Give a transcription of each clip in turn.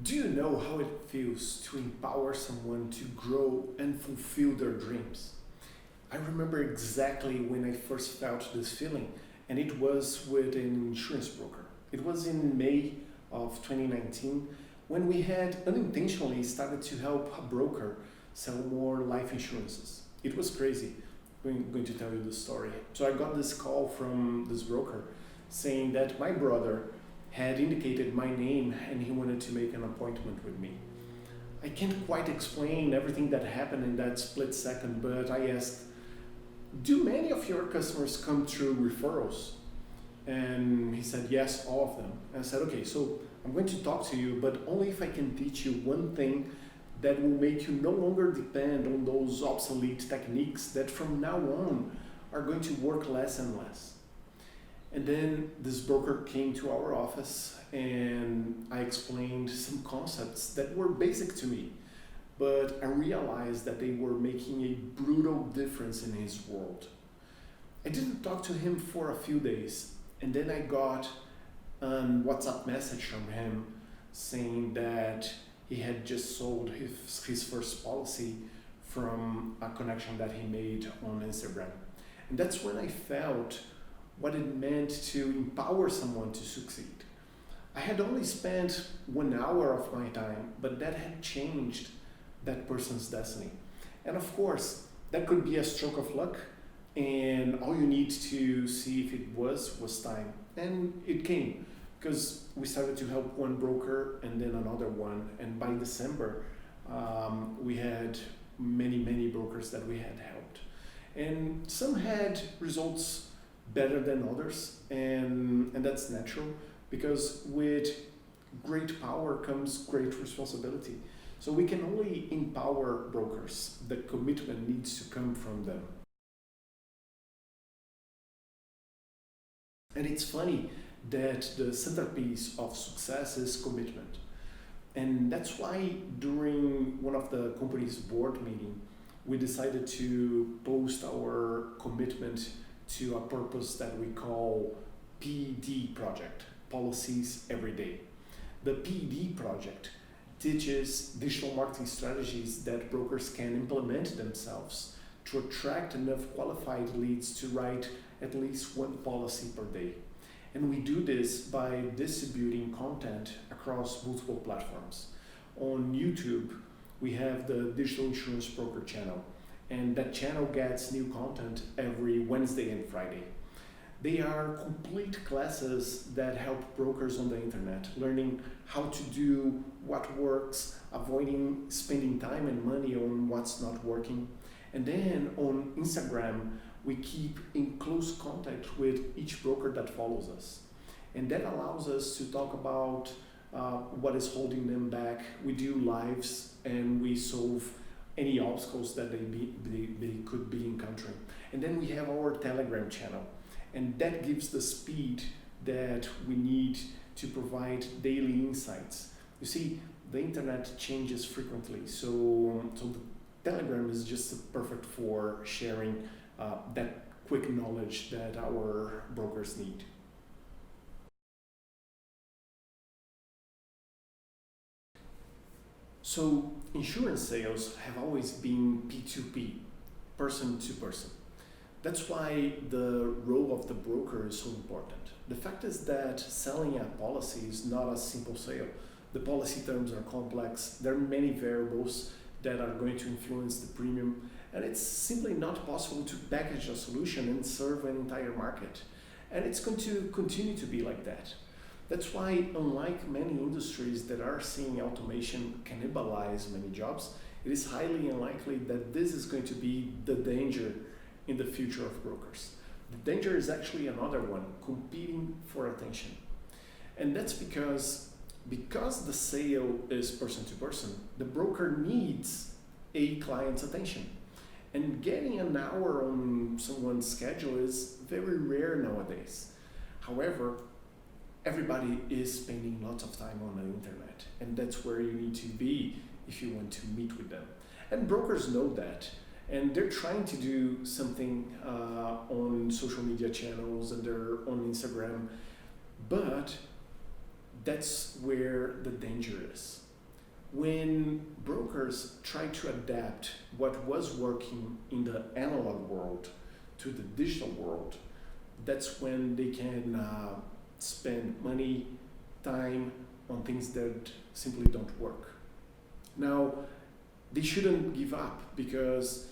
Do you know how it feels to empower someone to grow and fulfill their dreams? I remember exactly when I first felt this feeling, and it was with an insurance broker. It was in May of 2019 when we had unintentionally started to help a broker sell more life insurances. It was crazy. I'm going to tell you the story. So I got this call from this broker saying that my brother had indicated my name and he wanted to make an appointment with me. I can't quite explain everything that happened in that split second, but I asked, do many of your customers come through referrals? And he said, yes, all of them. And I said, okay, so I'm going to talk to you, but only if I can teach you one thing that will make you no longer depend on those obsolete techniques that from now on are going to work less and less. And then this broker came to our office and I explained some concepts that were basic to me, but I realized that they were making a brutal difference in his world. I didn't talk to him for a few days, and then I got a WhatsApp message from him saying that he had just sold his first policy from a connection that he made on Instagram. And that's when I felt what it meant to empower someone to succeed. I had only spent 1 hour of my time, but that had changed that person's destiny. And of course, that could be a stroke of luck, and all you need to see if it was time. And it came, because we started to help one broker and then another one, and by December, we had many brokers that we had helped. And some had results better than others, and that's natural, because with great power comes great responsibility. So we can only empower brokers. The commitment needs to come from them. And it's funny that the centerpiece of success is commitment. And that's why during one of the company's board meeting, we decided to post our commitment to a purpose that we call PD project, Policies Every Day. The PD project teaches digital marketing strategies that brokers can implement themselves to attract enough qualified leads to write at least one policy per day. And we do this by distributing content across multiple platforms. On YouTube, we have the Digital Insurance Broker channel, and that channel gets new content every Wednesday and Friday. They are complete classes that help brokers on the internet, learning how to do what works, avoiding spending time and money on what's not working. And then on Instagram, we keep in close contact with each broker that follows us. And that allows us to talk about what is holding them back. We do lives and we solve any obstacles that they could be encountering. And then we have our Telegram channel, and that gives the speed that we need to provide daily insights. You see, the internet changes frequently, so the Telegram is just perfect for sharing that quick knowledge that our brokers need. So insurance sales have always been P2P, person to person. That's why the role of the broker is so important. The fact is that selling a policy is not a simple sale. The policy terms are complex. There are many variables that are going to influence the premium, and it's simply not possible to package a solution and serve an entire market. And it's going to continue to be like that. That's why, unlike many industries that are seeing automation cannibalize many jobs, it is highly unlikely that this is going to be the danger in the future of brokers. The danger is actually another one, competing for attention. And that's because the sale is person to person, the broker needs a client's attention. And getting an hour on someone's schedule is very rare nowadays. However, everybody is spending lots of time on the internet, and that's where you need to be if you want to meet with them. And brokers know that, and they're trying to do something on social media channels and they're on Instagram, but that's where the danger is. When brokers try to adapt what was working in the analog world to the digital world, that's when they can spend money, time on things that simply don't work. Now, they shouldn't give up because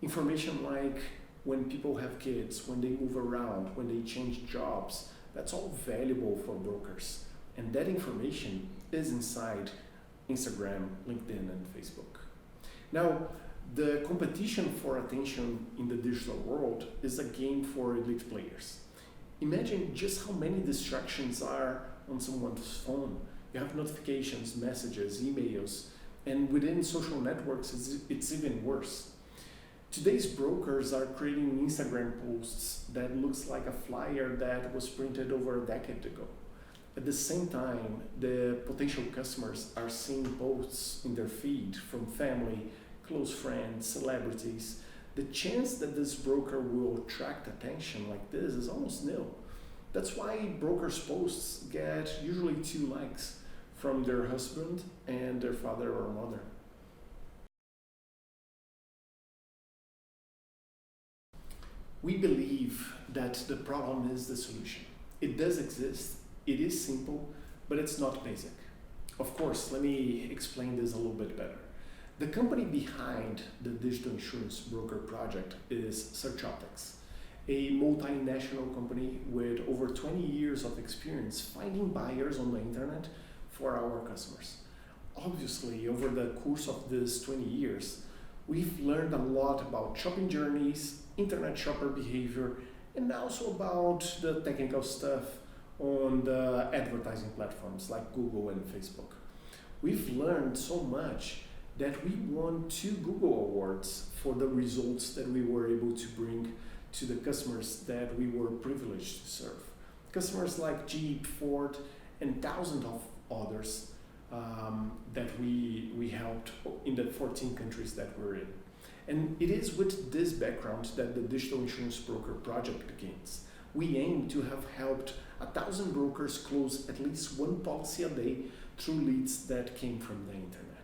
information like when people have kids, when they move around, when they change jobs, that's all valuable for brokers. And that information is inside Instagram, LinkedIn, and Facebook. Now, the competition for attention in the digital world is a game for elite players. Imagine just how many distractions are on someone's phone. You have notifications, messages, emails, and within social networks, it's even worse. Today's brokers are creating Instagram posts that looks like a flyer that was printed over a decade ago. At the same time, the potential customers are seeing posts in their feed from family, close friends, celebrities. The chance that this broker will attract attention like this is almost nil. That's why brokers' posts get usually 2 likes from their husband and their father or mother. We believe that the problem is the solution. It does exist, it is simple, but it's not basic. Of course, let me explain this a little bit better. The company behind the digital insurance broker project is SearchOptics, a multinational company with over 20 years of experience finding buyers on the internet for our customers. Obviously, over the course of these 20 years, we've learned a lot about shopping journeys, internet shopper behavior, and also about the technical stuff on the advertising platforms like Google and Facebook. We've learned so much that we won 2 Google Awards for the results that we were able to bring to the customers that we were privileged to serve. Customers like Jeep, Ford, and thousands of others that we helped in the 14 countries that we're in. And it is with this background that the Digital Insurance Broker project begins. We aim to have helped 1,000 brokers close at least 1 policy a day through leads that came from the internet.